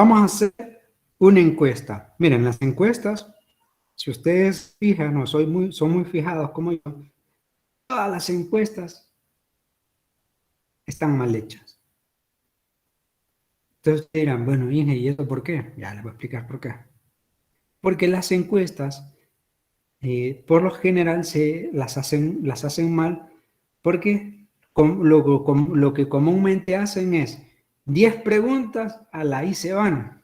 Vamos a hacer una encuesta. Miren, las encuestas, si ustedes fijan o son muy fijados como yo, todas las encuestas están mal hechas. Entonces dirán, bueno, Inge, ¿y eso por qué? Ya les voy a explicar por qué. Porque las encuestas, por lo general, las hacen mal porque lo que comúnmente hacen es 10 preguntas, a la y se van.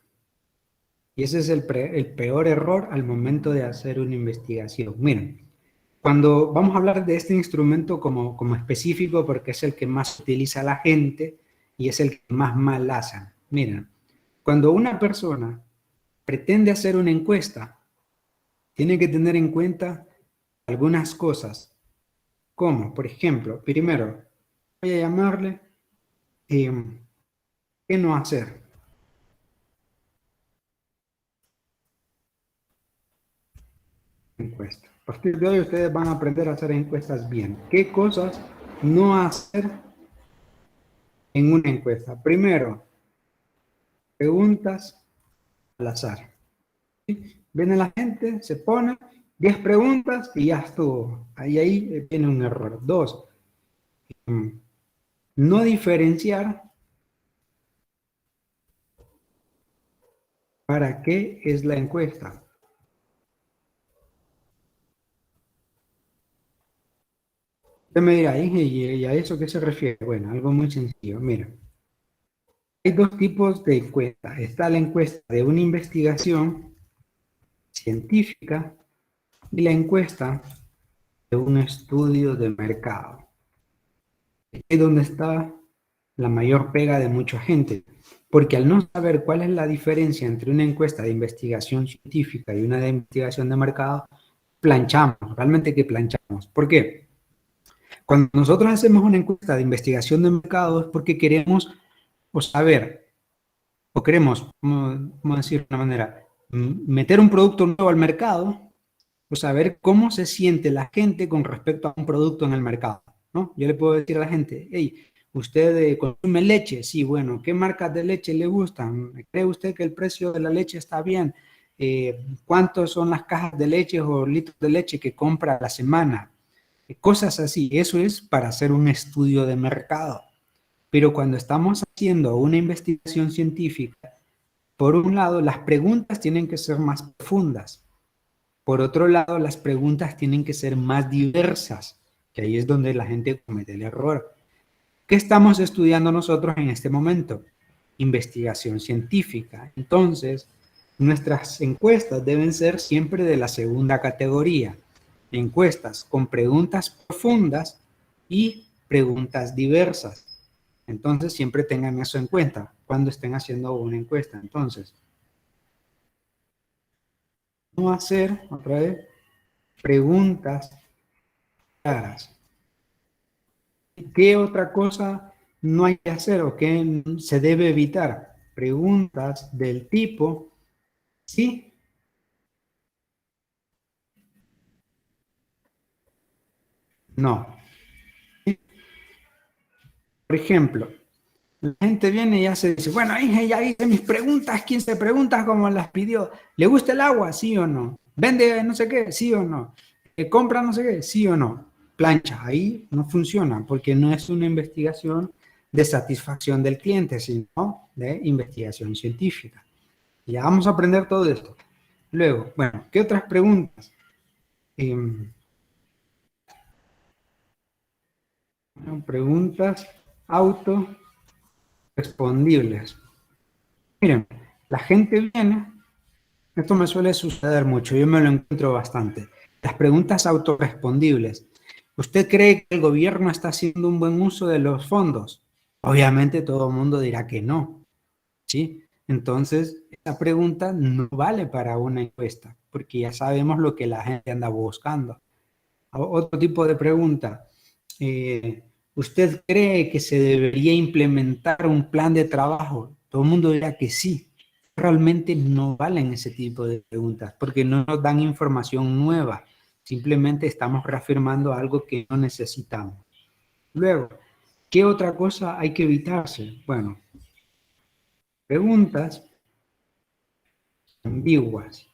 Y ese es el peor error al momento de hacer una investigación. Miren, cuando vamos a hablar de este instrumento como específico, porque es el que más utiliza la gente y es el que más mal hacen. Miren, cuando una persona pretende hacer una encuesta, tiene que tener en cuenta algunas cosas, como, por ejemplo, primero, voy a llamarle ¿qué no hacer? Encuesta. A partir de hoy ustedes van a aprender a hacer encuestas bien. ¿Qué cosas no hacer en una encuesta? Primero, preguntas al azar. ¿Sí? Viene la gente, se pone 10 preguntas y ya estuvo. Ahí viene un error. Dos, no diferenciar para qué es la encuesta. Usted me dirá, ¿y a eso qué se refiere? Bueno, algo muy sencillo. Mira, hay dos tipos de encuestas. Está la encuesta de una investigación científica y la encuesta de un estudio de mercado. Es donde está la mayor pega de mucha gente, porque al no saber cuál es la diferencia entre una encuesta de investigación científica y una de investigación de mercado, planchamos, realmente que planchamos. ¿Por qué? Cuando nosotros hacemos una encuesta de investigación de mercado es porque queremos o saber, o queremos, ¿cómo decir de una manera? Meter un producto nuevo al mercado, o saber cómo se siente la gente con respecto a un producto en el mercado, ¿no? Yo le puedo decir a la gente, hey, ¿usted consume leche? Sí, bueno, ¿qué marcas de leche le gustan? ¿Cree usted que el precio de la leche está bien? ¿Cuántos son las cajas de leche o litros de leche que compra a la semana? Cosas así, eso es para hacer un estudio de mercado. Pero cuando estamos haciendo una investigación científica, por un lado, las preguntas tienen que ser más profundas. Por otro lado, las preguntas tienen que ser más diversas, que ahí es donde la gente comete el error. ¿Qué estamos estudiando nosotros en este momento? Investigación científica. Entonces, nuestras encuestas deben ser siempre de la segunda categoría. Encuestas con preguntas profundas y preguntas diversas. Entonces, siempre tengan eso en cuenta cuando estén haciendo una encuesta. Entonces, no hacer, otra vez, preguntas claras. ¿Qué otra cosa no hay que hacer o qué se debe evitar? Preguntas del tipo, sí, no. Por ejemplo, la gente viene y hace, dice, bueno, ya hice mis preguntas, 15 preguntas como las pidió. ¿Le gusta el agua? ¿Sí o no? ¿Vende no sé qué? ¿Sí o no? ¿Compra no sé qué? ¿Sí o no? Plancha, ahí no funciona porque no es una investigación de satisfacción del cliente, sino de investigación científica. Ya vamos a aprender todo esto. Luego, bueno, ¿qué otras preguntas? Preguntas autorrespondibles. Miren, la gente viene, esto me suele suceder mucho, yo me lo encuentro bastante. Las preguntas autorrespondibles. ¿Usted cree que el gobierno está haciendo un buen uso de los fondos? Obviamente todo el mundo dirá que no, ¿sí? Entonces, esa pregunta no vale para una encuesta, porque ya sabemos lo que la gente anda buscando. Otro tipo de pregunta. ¿Usted cree que se debería implementar un plan de trabajo? Todo el mundo dirá que sí. Realmente no valen ese tipo de preguntas porque no nos dan información nueva. Simplemente estamos reafirmando algo que no necesitamos. Luego, ¿qué otra cosa hay que evitarse? Bueno, preguntas ambiguas.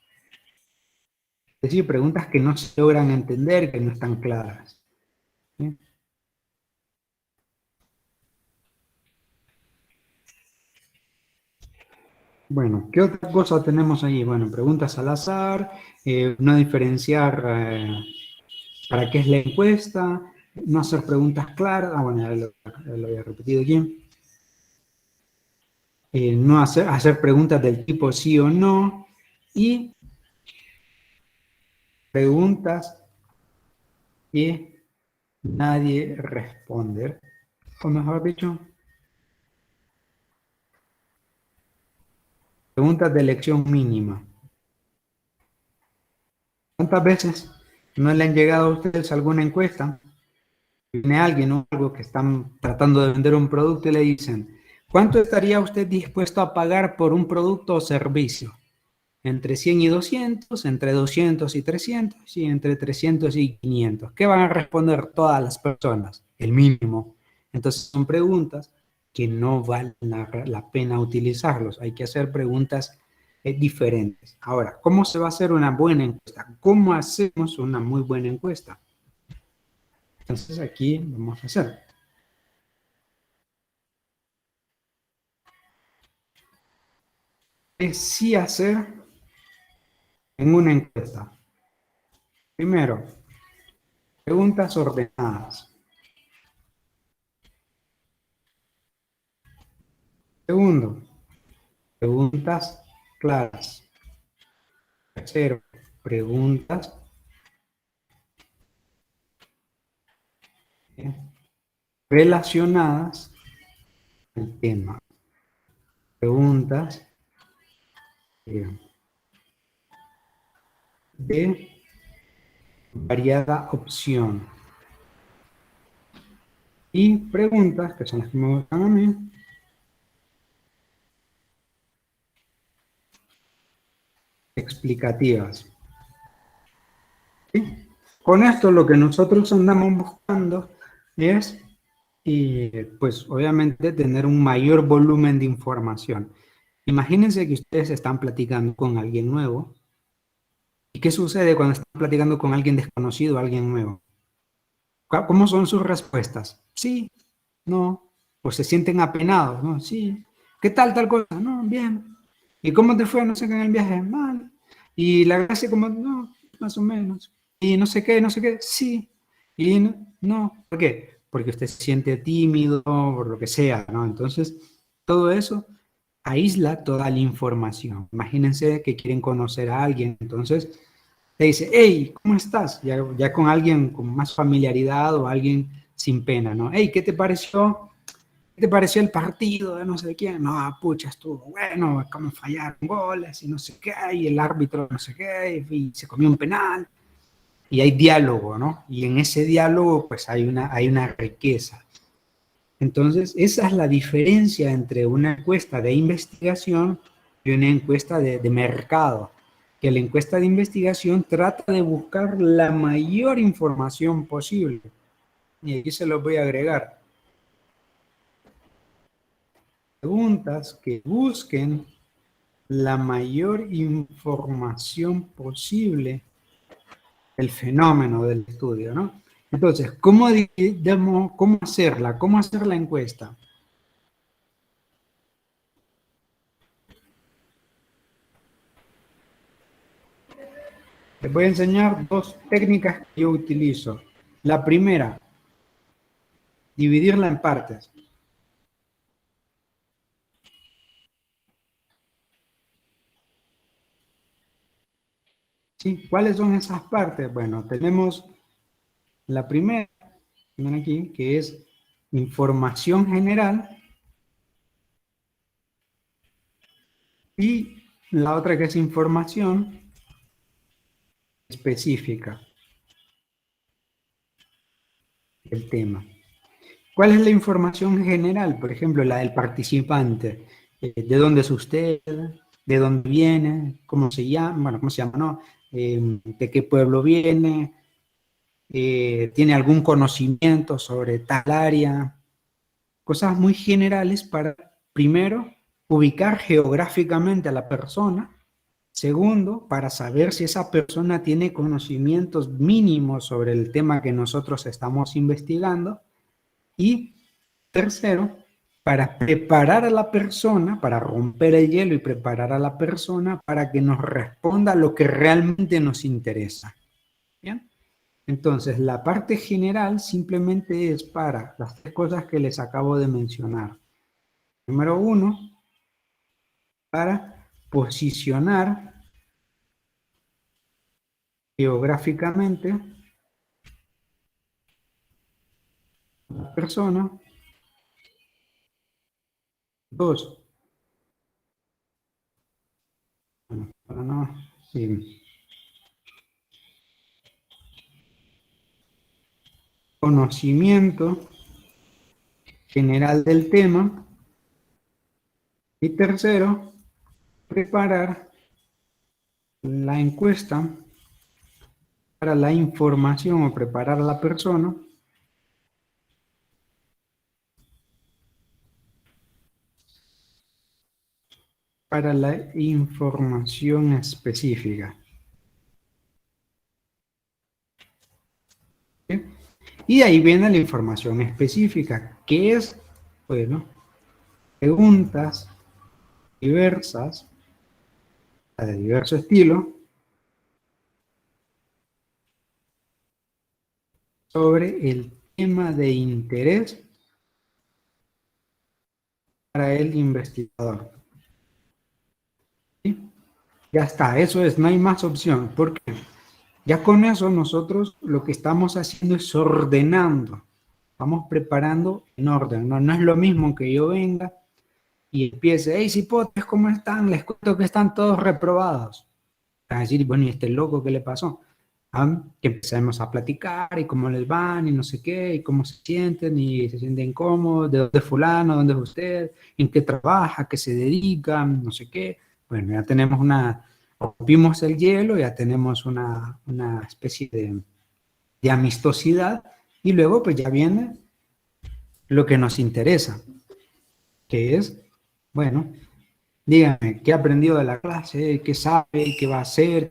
Es decir, preguntas que no se logran entender, que no están claras. ¿Sí? Bueno, ¿qué otra cosa tenemos ahí? Bueno, preguntas al azar, no diferenciar para qué es la encuesta, no hacer preguntas claras, bueno, ya lo había repetido aquí, no hacer preguntas del tipo sí o no, y preguntas que nadie responde, o mejor dicho, preguntas de elección mínima. ¿Cuántas veces no le han llegado a ustedes alguna encuesta? Viene alguien o algo que están tratando de vender un producto y le dicen, ¿cuánto estaría usted dispuesto a pagar por un producto o servicio? Entre 100 y 200, entre 200 y 300, y entre 300 y 500. ¿Qué van a responder todas las personas? El mínimo. Entonces son preguntas que no valen la pena utilizarlos. Hay que hacer preguntas diferentes. Ahora, ¿cómo se va a hacer una buena encuesta? ¿Cómo hacemos una muy buena encuesta? Entonces aquí vamos a hacer. ¿Qué sí hacer en una encuesta? Primero, preguntas ordenadas. Segundo, preguntas claras. Tercero, preguntas eh, relacionadas al tema. Preguntas eh, de variada opción. Y preguntas, que son las que me gustan a mí, explicativas. ¿Sí? Con esto lo que nosotros andamos buscando es, pues obviamente, tener un mayor volumen de información. Imagínense que ustedes están platicando con alguien nuevo. ¿Y qué sucede cuando están platicando con alguien desconocido, alguien nuevo? ¿Cómo son sus respuestas? Sí, no, pues se sienten apenados, ¿no? Sí. ¿Qué tal tal cosa? No, bien. ¿Y cómo te fue? No sé qué en el viaje, mal. Y la gracia como, no, más o menos. Y no sé qué, no sé qué, sí. Y no, no. ¿Por qué? Porque usted se siente tímido, por lo que sea, ¿no? Entonces, todo eso aísla toda la información. Imagínense que quieren conocer a alguien, entonces te dice, hey, ¿cómo estás? Ya con alguien con más familiaridad o alguien sin pena, ¿no? Hey, ¿qué te pareció? ¿Qué te pareció el partido de no sé quién? No, pucha, estuvo bueno, cómo fallaron goles y no sé qué, y el árbitro no sé qué, y se comió un penal. Y hay diálogo, ¿no? Y en ese diálogo, pues hay una riqueza. Entonces, esa es la diferencia entre una encuesta de investigación y una encuesta de mercado. Que la encuesta de investigación trata de buscar la mayor información posible. Y aquí se los voy a agregar. Preguntas que busquen la mayor información posible del fenómeno del estudio, ¿no? Entonces, ¿cómo hacerla? ¿Cómo hacer la encuesta? Les voy a enseñar dos técnicas que yo utilizo. La primera, dividirla en partes. ¿Sí? ¿Cuáles son esas partes? Bueno, tenemos la primera, miren aquí, que es información general, y la otra que es información específica del tema. ¿Cuál es la información general? Por ejemplo, la del participante. ¿De dónde es usted? ¿De dónde viene? ¿Cómo se llama? Bueno, ¿cómo se llama? ¿No? ¿De qué pueblo viene? ¿Tiene algún conocimiento sobre tal área? Cosas muy generales para, primero, ubicar geográficamente a la persona Segundo, para saber si esa persona tiene conocimientos mínimos sobre el tema que nosotros estamos investigando. Y tercero, para preparar a la persona, para romper el hielo y preparar a la persona para que nos responda lo que realmente nos interesa. ¿Bien? Entonces, la parte general simplemente es para las tres cosas que les acabo de mencionar. Número uno, para posicionar geográficamente a la persona. Dos, bueno, para no, sí, conocimiento general del tema. Y tercero, preparar la encuesta para la información o preparar a la persona para la información específica. ¿Sí? Y ahí viene la información específica, que es, bueno, preguntas diversas, de diverso estilo, sobre el tema de interés para el investigador. ¿Sí? Ya está, eso es, no hay más opción, porque ya con eso nosotros lo que estamos haciendo es ordenando, vamos preparando en orden, no, no es lo mismo que yo venga y empiece, hey, cipotes, ¿cómo están? Les cuento que están todos reprobados. Van a decir, bueno, ¿y este loco qué le pasó? Que empecemos a platicar y cómo les van y no sé qué, y cómo se sienten y se sienten cómodos, de dónde es fulano, dónde es usted, en qué trabaja, qué se dedica, no sé qué. Bueno, ya tenemos rompimos el hielo, ya tenemos una especie de amistosidad y luego pues ya viene lo que nos interesa, que es, bueno, dígame, ¿qué ha aprendido de la clase? ¿Qué sabe? ¿Qué va a hacer?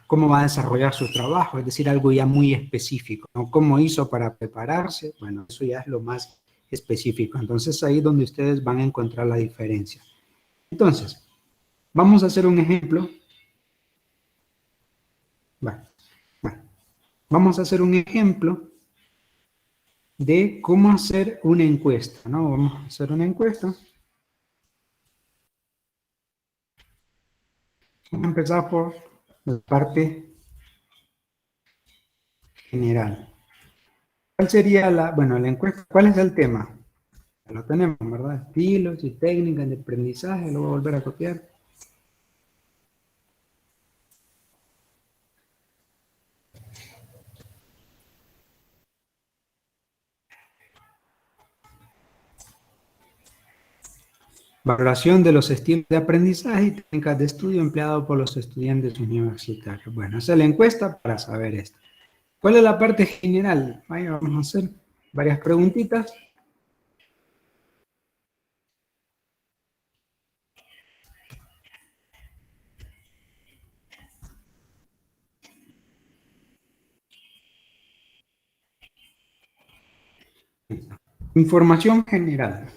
¿Cómo va a desarrollar su trabajo? Es decir, algo ya muy específico, ¿no? ¿Cómo hizo para prepararse? Bueno, eso ya es lo más específico. Entonces, ahí es donde ustedes van a encontrar la diferencia. Entonces, vamos a hacer un ejemplo. Bueno, bueno, vamos a hacer un ejemplo de cómo hacer una encuesta, ¿no? Vamos a hacer una encuesta. Vamos a empezar por la parte general. ¿Cuál sería bueno, la encuesta? ¿Cuál es el tema? Lo tenemos, ¿verdad? Estilos y técnicas de aprendizaje, lo voy a volver a copiar. Valoración de los estilos de aprendizaje y técnicas de estudio empleados por los estudiantes universitarios. Bueno, esa es la encuesta para saber esto. ¿Cuál es la parte general? Ahí vamos a hacer varias preguntitas. Información general.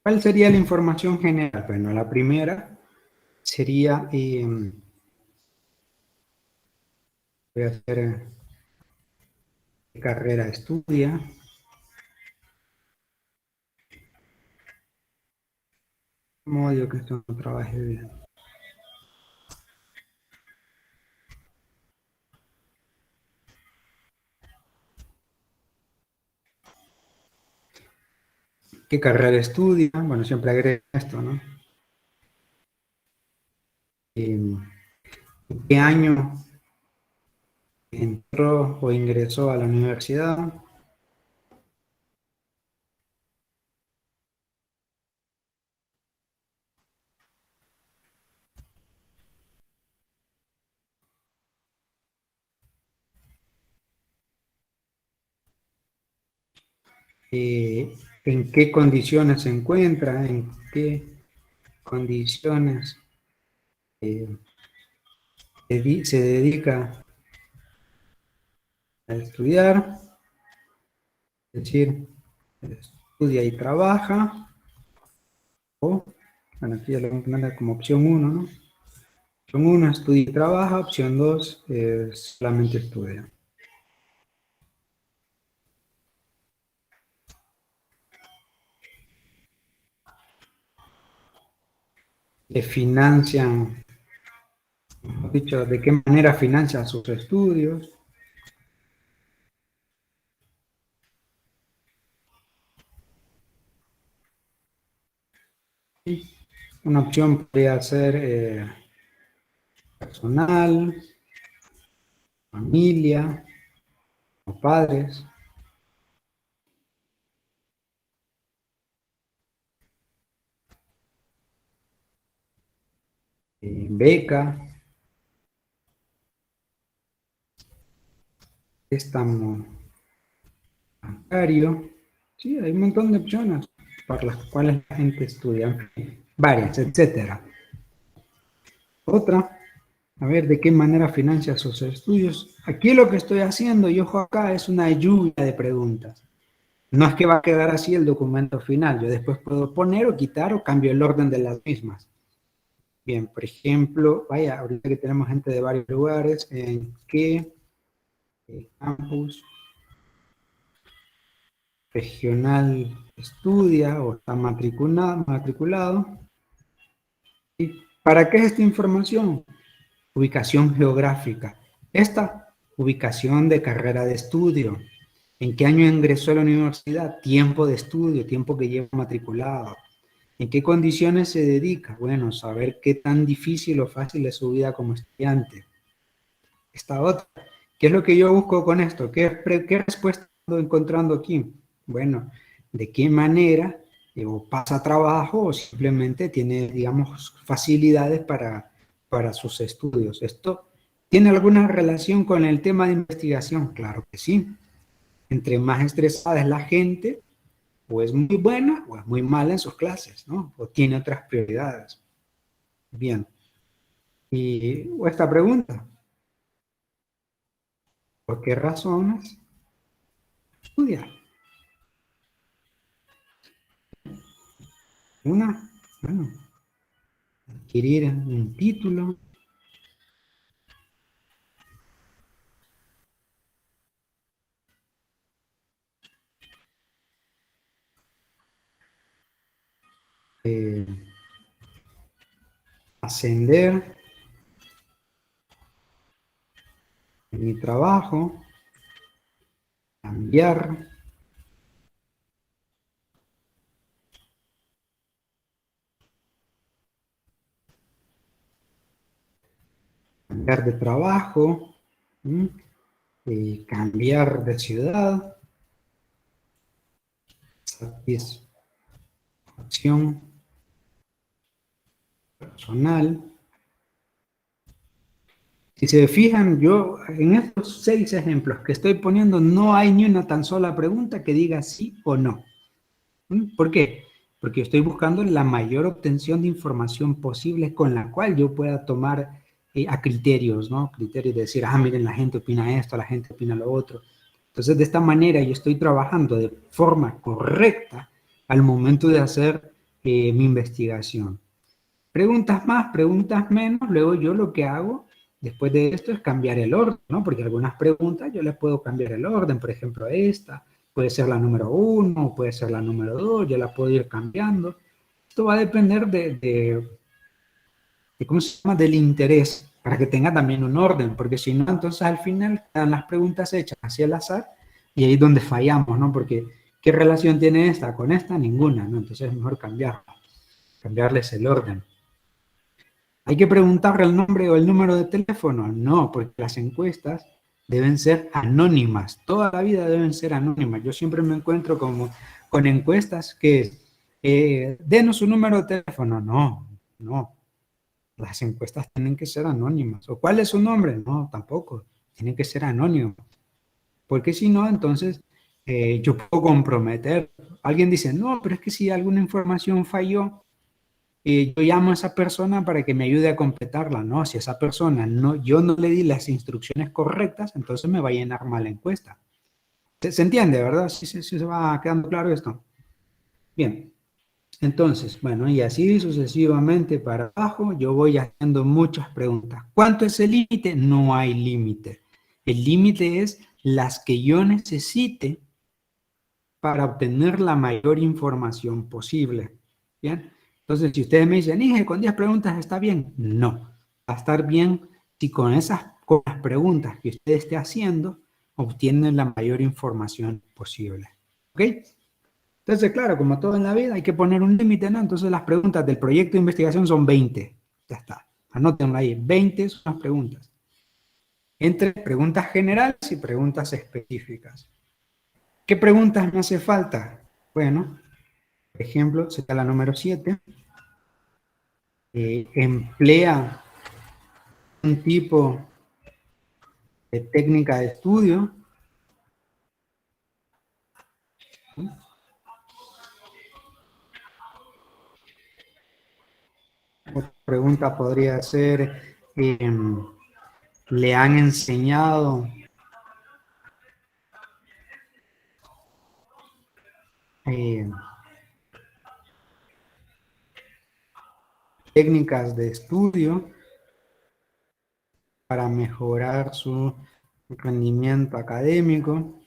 ¿Cuál sería la información general? Bueno, la primera sería, voy a hacer qué carrera estudia, modo que esto no trabaje bien. ¿Qué carrera estudia? Bueno, siempre agrego esto, ¿no? ¿En qué año entró o ingresó a la universidad? en qué condiciones se encuentra, en qué condiciones eh, se dedica a estudiar, es decir, estudia y trabaja, o, bueno, aquí ya lo vamos a poner como opción uno, ¿no? Opción uno, estudia y trabaja, opción 2, solamente estudia. Le financian, mejor dicho, de qué manera financian sus estudios. Sí. Una opción podría ser personal, familia, o padres. Beca, préstamo bancario. Sí, hay un montón de opciones para las cuales la gente estudia, varias, etcétera. Otra, a ver de qué manera financia sus estudios. Aquí lo que estoy haciendo, y ojo acá, es una lluvia de preguntas. No es que va a quedar así el documento final, yo después puedo poner o quitar o cambio el orden de las mismas. Bien, por ejemplo, vaya, ahorita que tenemos gente de varios lugares, ¿en qué campus regional estudia o está matriculado? ¿Y para qué es esta información? Ubicación geográfica. Esta ubicación de carrera de estudio. ¿En qué año ingresó a la universidad? Tiempo de estudio, tiempo que lleva matriculado. ¿En qué condiciones se dedica? Bueno, saber qué tan difícil o fácil es su vida como estudiante. Esta otra. ¿Qué es lo que yo busco con esto? ¿Qué respuesta estoy encontrando aquí? Bueno, ¿de qué manera o pasa trabajo o simplemente tiene, digamos, facilidades para sus estudios? ¿Esto tiene alguna relación con el tema de investigación? Claro que sí. Entre más estresada es la gente, o es muy buena o es muy mala en sus clases, ¿no? O tiene otras prioridades. Bien. Y esta pregunta, ¿por qué razones estudia? Una, bueno, adquirir un título, eh, ascender en mi trabajo, cambiar, cambiar de trabajo, cambiar de ciudad, satisfacción personal. Si se fijan, yo en estos 6 ejemplos que estoy poniendo no hay ni una tan sola pregunta que diga sí o no. ¿Por qué? Porque estoy buscando la mayor obtención de información posible con la cual yo pueda tomar a criterios, ¿no? Criterios de decir, miren, la gente opina esto, la gente opina lo otro. Entonces, de esta manera yo estoy trabajando de forma correcta al momento de hacer mi investigación. Preguntas más, preguntas menos, luego yo lo que hago después de esto es cambiar el orden, ¿no? Porque algunas preguntas yo les puedo cambiar el orden, por ejemplo, esta puede ser la número 1, puede ser la número 2, yo la puedo ir cambiando. Esto va a depender de ¿cómo se llama? Del interés, para que tenga también un orden, porque si no, entonces al final quedan las preguntas hechas hacia el azar y ahí es donde fallamos, ¿no? Porque ¿qué relación tiene esta con esta? Ninguna, ¿no? Entonces es mejor cambiarla, cambiarles el orden. ¿Hay que preguntarle el nombre o el número de teléfono? No, porque las encuestas deben ser anónimas. Toda la vida deben ser anónimas. Yo siempre me encuentro con encuestas que denos su número de teléfono. No, no. Las encuestas tienen que ser anónimas. ¿O cuál es su nombre? No, tampoco. Tienen que ser anónimos. Porque si no, entonces yo puedo comprometer. Alguien dice, no, pero es que si alguna información falló, yo llamo a esa persona para que me ayude a completarla. No, si esa persona no, yo no le di las instrucciones correctas, entonces me va a llenar mal la encuesta. ¿Se entiende, verdad? Sí se va quedando claro esto. Bien, entonces, bueno, y así sucesivamente para abajo, yo voy haciendo muchas preguntas. ¿Cuánto es el límite? No hay límite. El límite es las que yo necesite para obtener la mayor información posible. ¿Bien? Entonces, si ustedes me dicen, Inge, con 10 preguntas está bien, no. Va a estar bien si con las preguntas que usted esté haciendo, obtienen la mayor información posible. ¿Ok? Entonces, claro, como todo en la vida, hay que poner un límite, ¿no? Entonces, las preguntas del proyecto de investigación son 20. Ya está. Anótenlo ahí. 20 son las preguntas. Entre preguntas generales y preguntas específicas. ¿Qué preguntas me hace falta? Bueno, por ejemplo, sería la número 7. Emplea un tipo de técnica de estudio. Otra pregunta podría ser, ¿le han enseñado eh, técnicas de estudio para mejorar su rendimiento académico?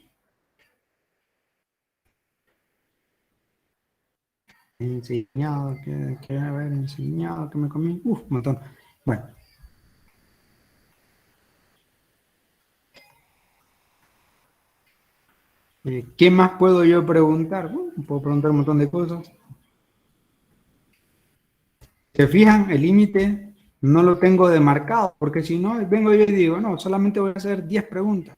Enseñado, que haber enseñado, que me comí, un montón. Bueno, ¿qué más puedo yo preguntar? Bueno, puedo preguntar un montón de cosas. ¿Se fijan? El límite no lo tengo demarcado, porque si no, vengo yo y digo, no, solamente voy a hacer 10 preguntas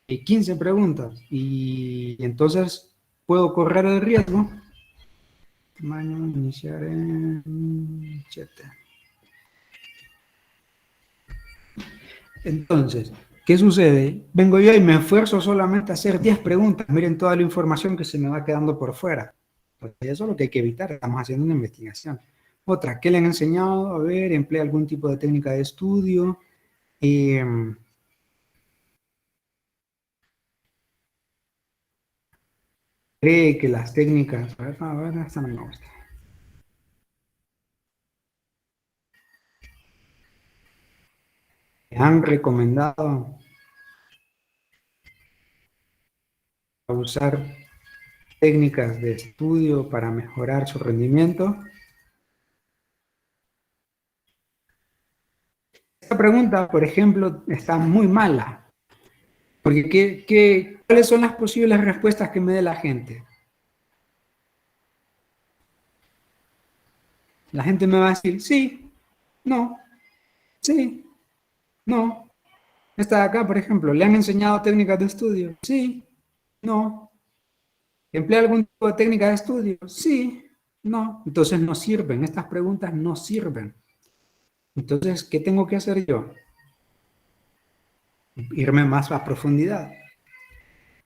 y 15 preguntas, y entonces puedo correr el riesgo. Mañana iniciar en 7. Entonces, ¿qué sucede? Vengo yo y me esfuerzo solamente a hacer 10 preguntas. Miren toda la información que se me va quedando por fuera. Pues eso es lo que hay que evitar. Estamos haciendo una investigación. Otra, ¿qué le han enseñado? A ver, emplea algún tipo de técnica de estudio. Eh, cree que las técnicas... A ver, esta no me gusta. ¿Le han recomendado usar técnicas de estudio para mejorar su rendimiento? Esta pregunta, por ejemplo, está muy mala. Porque ¿cuáles son las posibles respuestas que me dé la gente? La gente me va a decir, sí, no, sí, no. Esta de acá, por ejemplo, ¿le han enseñado técnicas de estudio? Sí, no. ¿Emplea algún tipo de técnica de estudio? Sí, no. Entonces no sirven, estas preguntas no sirven. Entonces, ¿qué tengo que hacer yo? Irme más a profundidad.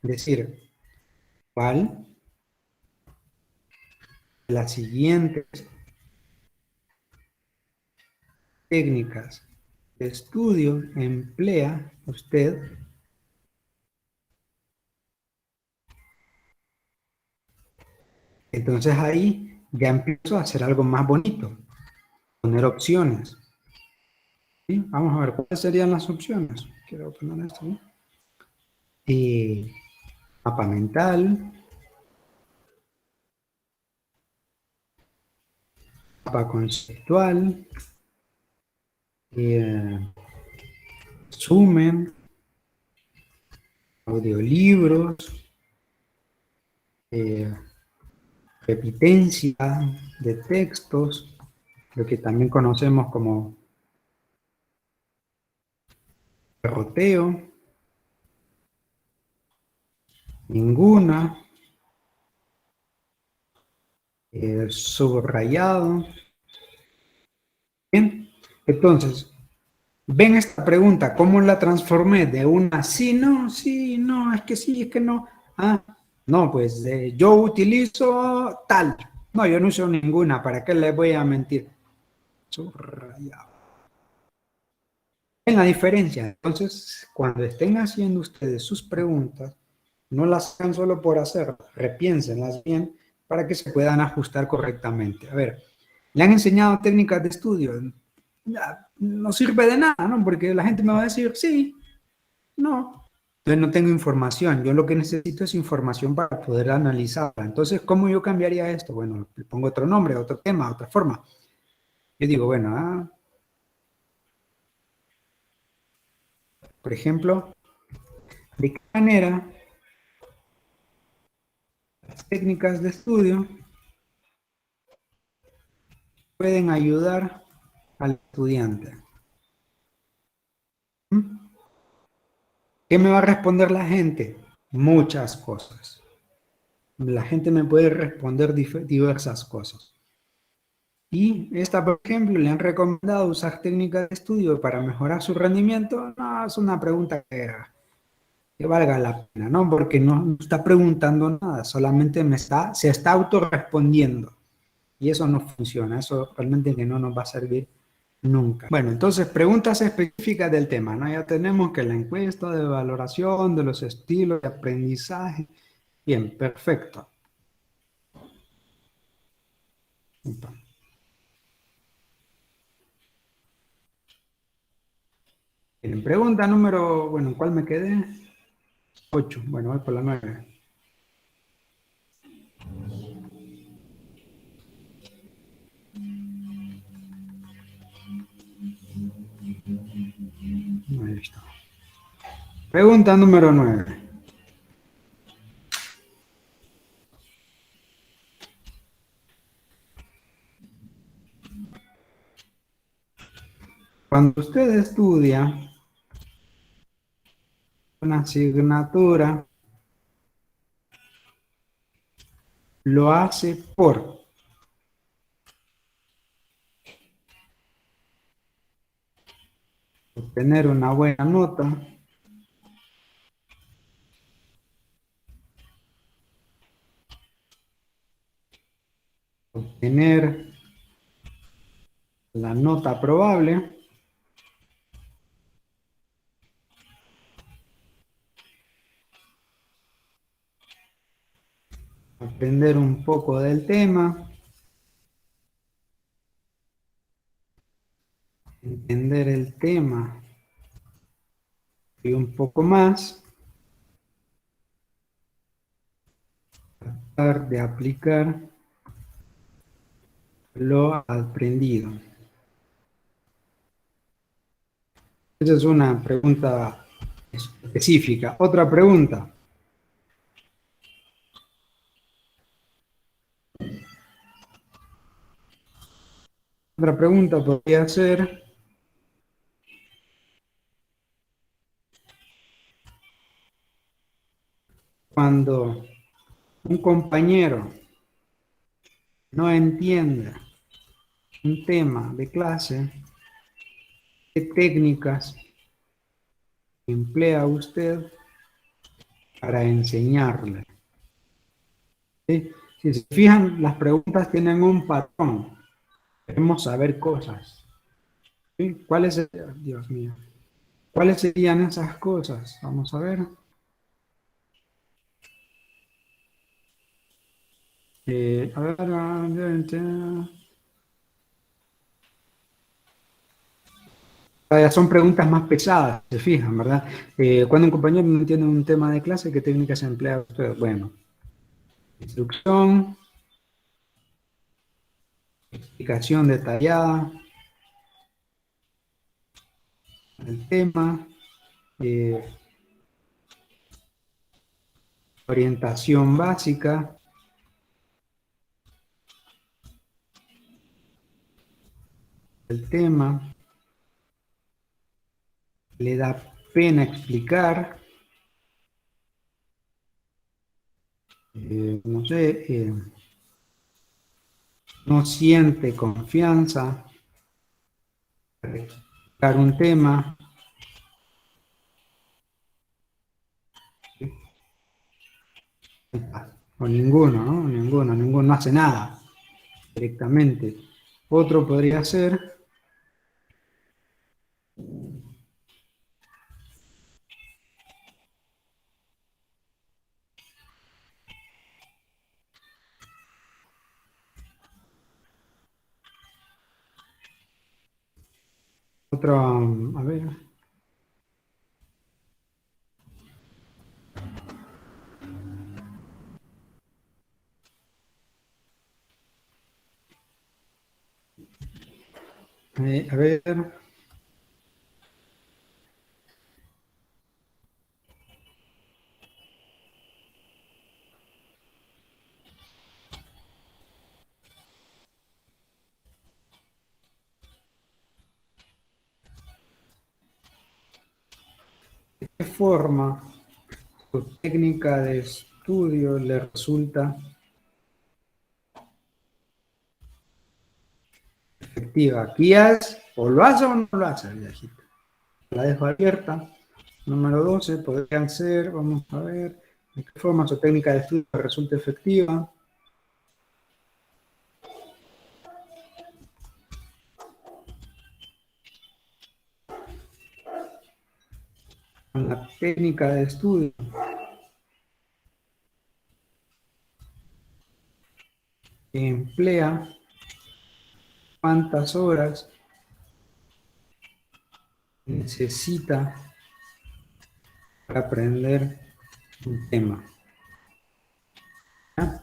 Decir, ¿cuál de las siguientes técnicas de estudio emplea usted? Entonces ahí ya empiezo a hacer algo más bonito, poner opciones. ¿Sí? Vamos a ver, ¿cuáles serían las opciones? Quiero poner esto, ¿no? Mapa mental, mapa conceptual, eh, resumen, audiolibros, eh, repitencia de textos, lo que también conocemos como derroteo, ninguna, subrayado. Bien, entonces, ven esta pregunta, ¿cómo la transformé de una sí, no, es que sí, es que no, Ah, no, pues yo utilizo tal. No, yo no uso ninguna. ¿Para qué les voy a mentir? Subrayado. En la diferencia, entonces, cuando estén haciendo ustedes sus preguntas, no las hagan solo por hacer, repiénsenlas bien para que se puedan ajustar correctamente. A ver, ¿le han enseñado técnicas de estudio? No sirve de nada, ¿no? Porque la gente me va a decir, sí, no. Entonces no tengo información. Yo lo que necesito es información para poder analizarla. Entonces, ¿cómo yo cambiaría esto? Bueno, le pongo otro nombre, otro tema, otra forma. Yo digo, bueno, por ejemplo, ¿de qué manera las técnicas de estudio pueden ayudar al estudiante? ¿Mm? ¿Qué me va a responder la gente? Muchas cosas. La gente me puede responder diversas cosas. Y esta, por ejemplo, le han recomendado usar técnicas de estudio para mejorar su rendimiento. No, es una pregunta que valga la pena, ¿no? Porque no está preguntando nada, solamente se está autorrespondiendo. Y eso no funciona, eso realmente que no nos va a servir nunca. Bueno, entonces preguntas específicas del tema, ¿no? Ya tenemos que la encuesta de valoración de los estilos de aprendizaje. Bien, perfecto. Bien, pregunta número, bueno, ¿en cuál me quedé? 8. Bueno, voy por la 9. Ahí está. Pregunta número 9. Cuando usted estudia una asignatura, lo hace por obtener una buena nota, obtener la nota probable, aprender un poco del tema, entender el tema y un poco más, tratar de aplicar lo aprendido. Esa es una pregunta específica. Otra pregunta. Otra pregunta podría ser, cuando un compañero no entiende un tema de clase, ¿qué técnicas emplea usted para enseñarle? ¿Sí? Si se fijan, las preguntas tienen un patrón. Queremos saber cosas. ¿Sí? Dios mío, ¿cuáles serían esas cosas? Vamos a ver. A ver, ya son preguntas más pesadas, se fijan, ¿verdad? Cuando un compañero no entiende un tema de clase, ¿qué técnicas emplea usted? Bueno, instrucción, explicación detallada del tema, eh, orientación básica del tema, le da pena explicar, no sé, no siente confianza para explicar un tema, O ninguno, ¿no? Ninguno no hace nada directamente. Otro podría ser, otro, a ver, ¿de qué forma tu técnica de estudio le resulta efectiva? Aquí es, o lo hace o no lo hace, viejito. La dejo abierta. Número 12 podrían ser, vamos a ver, ¿de qué forma su técnica de estudio le resulta efectiva? Con la técnica de estudio que emplea cuántas horas necesita para aprender un tema. ¿Ya?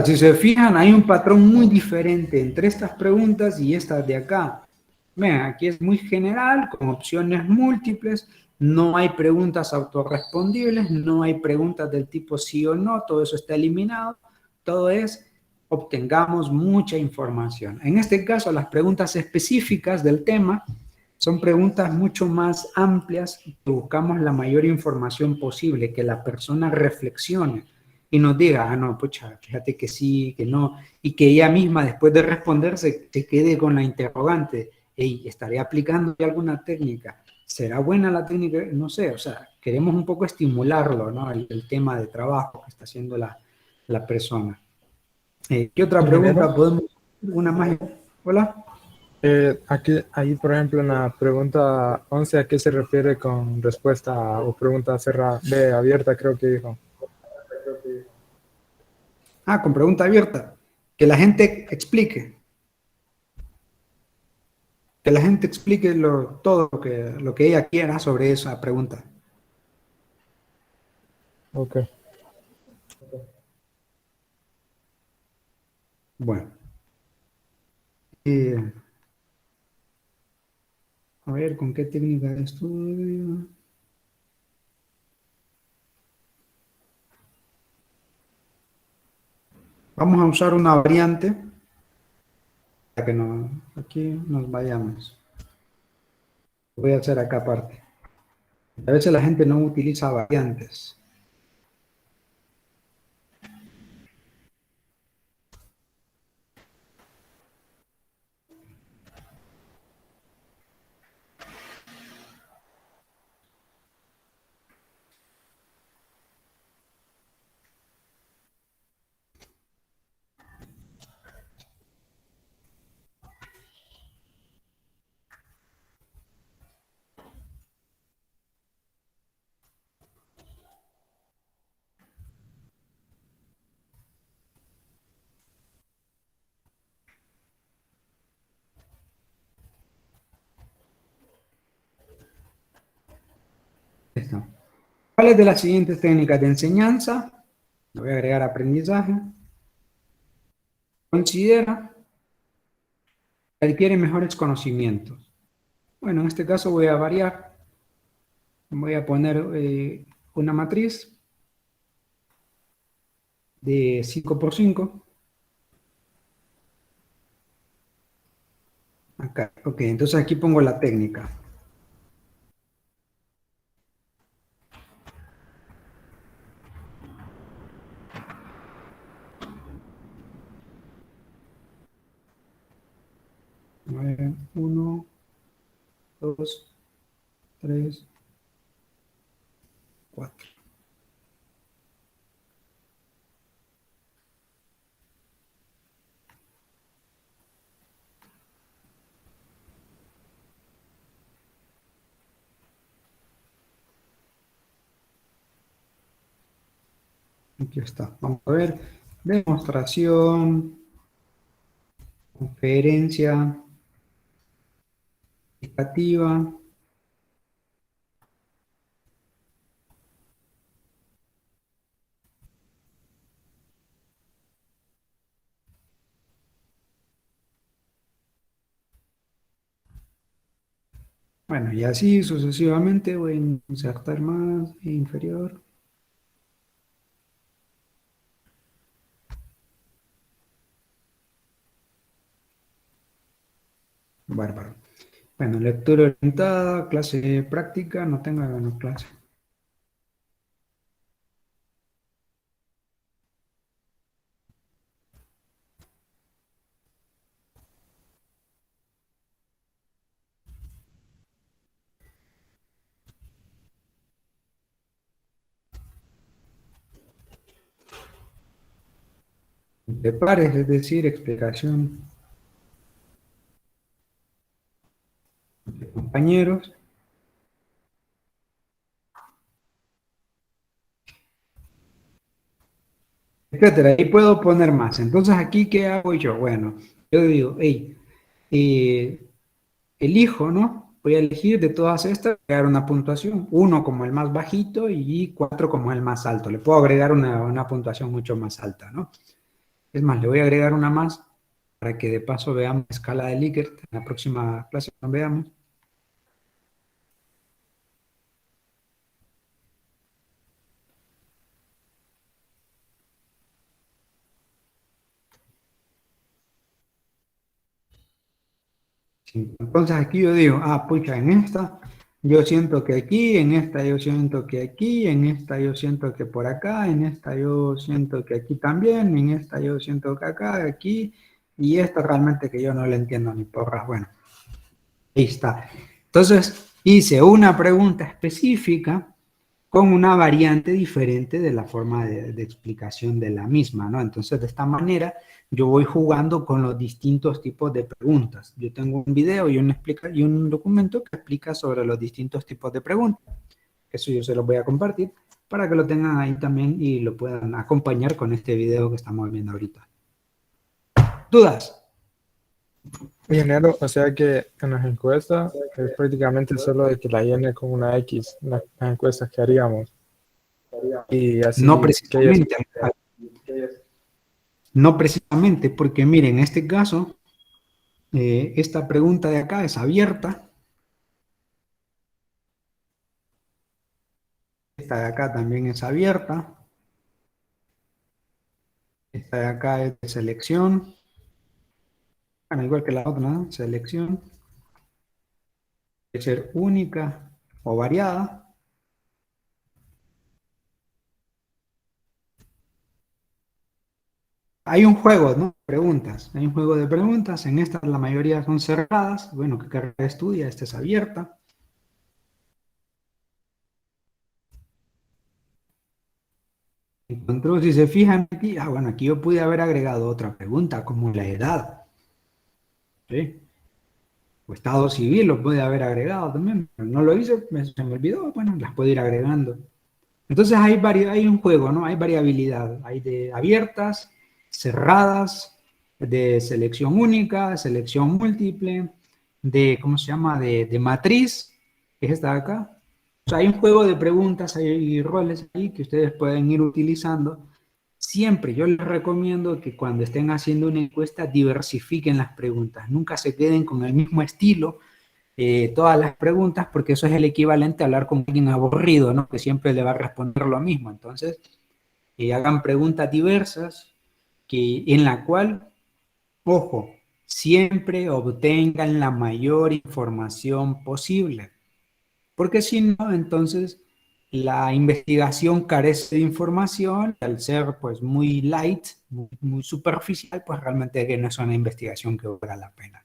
Si se fijan, hay un patrón muy diferente entre estas preguntas y estas de acá. Vean, aquí es muy general, con opciones múltiples, no hay preguntas autorrespondibles, no hay preguntas del tipo sí o no, todo eso está eliminado, todo es obtengamos mucha información. En este caso, las preguntas específicas del tema son preguntas mucho más amplias, buscamos la mayor información posible, que la persona reflexione y nos diga, ah, no, pucha, fíjate que sí, que no, y que ella misma después de responder se quede con la interrogante, hey, ¿estaré aplicando alguna técnica? ¿Será buena la técnica? No sé, o sea, queremos un poco estimularlo, ¿no? El tema de trabajo que está haciendo la persona. ¿Qué otra Ingeniero, pregunta podemos? Una más. Hola. aquí, ahí por ejemplo en la pregunta 11, ¿a qué se refiere con respuesta o pregunta cerrada, de abierta creo que dijo? Ah, con pregunta abierta. Que la gente explique. Que la gente explique todo lo que ella quiera sobre esa pregunta. Ok. Bueno, a ver, ¿con qué técnica de estudio? Vamos a usar una variante para que aquí nos vayamos. Voy a hacer acá aparte. A veces la gente no utiliza variantes. Listo. ¿Cuáles de las siguientes técnicas de enseñanza? Le voy a agregar aprendizaje. Considera que adquiere mejores conocimientos. Bueno, en este caso voy a variar. Voy a poner una matriz de 5 por 5. Acá. Ok, entonces aquí pongo la técnica. A ver, 1, 2, 3, 4. Aquí está. Vamos a ver. Demostración, conferencia explicativa. Bueno, y así sucesivamente voy a insertar más e inferior. Bárbaro. Bueno, lectura orientada, clase práctica, no tengo bueno, clase. De pares, es decir, explicación de compañeros. Etcétera. Y puedo poner más. Entonces, aquí, ¿qué hago yo? Bueno, yo digo, hey, elijo, ¿no? Voy a elegir de todas estas, agregar una puntuación, 1 como el más bajito y 4 como el más alto. Le puedo agregar una puntuación mucho más alta, ¿no? Es más, le voy a agregar una más para que de paso veamos la escala de Likert. En la próxima clase lo veamos. Sí, entonces aquí yo digo, pucha, en esta yo siento que aquí, en esta yo siento que aquí, en esta yo siento que por acá, en esta yo siento que aquí también, en esta yo siento que acá, aquí, y esta realmente que yo no le entiendo ni porras. Bueno, ahí está. Entonces hice una pregunta específica con una variante diferente de la forma de explicación de la misma, ¿no? Entonces, de esta manera, yo voy jugando con los distintos tipos de preguntas. Yo tengo un video y un documento que explica sobre los distintos tipos de preguntas. Eso yo se los voy a compartir para que lo tengan ahí también y lo puedan acompañar con este video que estamos viendo ahorita. ¿Dudas? Bien, Nero, o sea que en las encuestas es prácticamente solo de que la llene con una X, las encuestas que haríamos. Y No así que ellos... precisamente, no precisamente, porque miren, en este caso, esta pregunta de acá es abierta. Esta de acá también es abierta. Esta de acá es de selección. Bueno, igual que la otra, ¿no? Selección. Puede ser única o variada. Hay un juego, ¿no? Preguntas. Hay un juego de preguntas. En esta la mayoría son cerradas. Bueno, ¿qué carrera estudia? Esta es abierta. Encontró, si se fijan aquí, bueno, aquí yo pude haber agregado otra pregunta, como la edad. ¿Sí? O estado civil lo pude haber agregado también, pero no lo hice, se me olvidó, bueno, las puedo ir agregando. Entonces hay un juego, ¿no? Hay variabilidad, hay de abiertas, cerradas, de selección única, selección múltiple, de, ¿cómo se llama? De matriz, que es esta de acá. O sea, hay un juego de preguntas, hay roles ahí que ustedes pueden ir utilizando. Siempre yo les recomiendo que cuando estén haciendo una encuesta diversifiquen las preguntas, nunca se queden con el mismo estilo todas las preguntas, porque eso es el equivalente a hablar con alguien aburrido, ¿no? Que siempre le va a responder lo mismo. Entonces, hagan preguntas diversas en la cual, ojo, siempre obtengan la mayor información posible. Porque si no, entonces la investigación carece de información, al ser pues muy light, muy superficial, pues realmente que no es una investigación que valga la pena.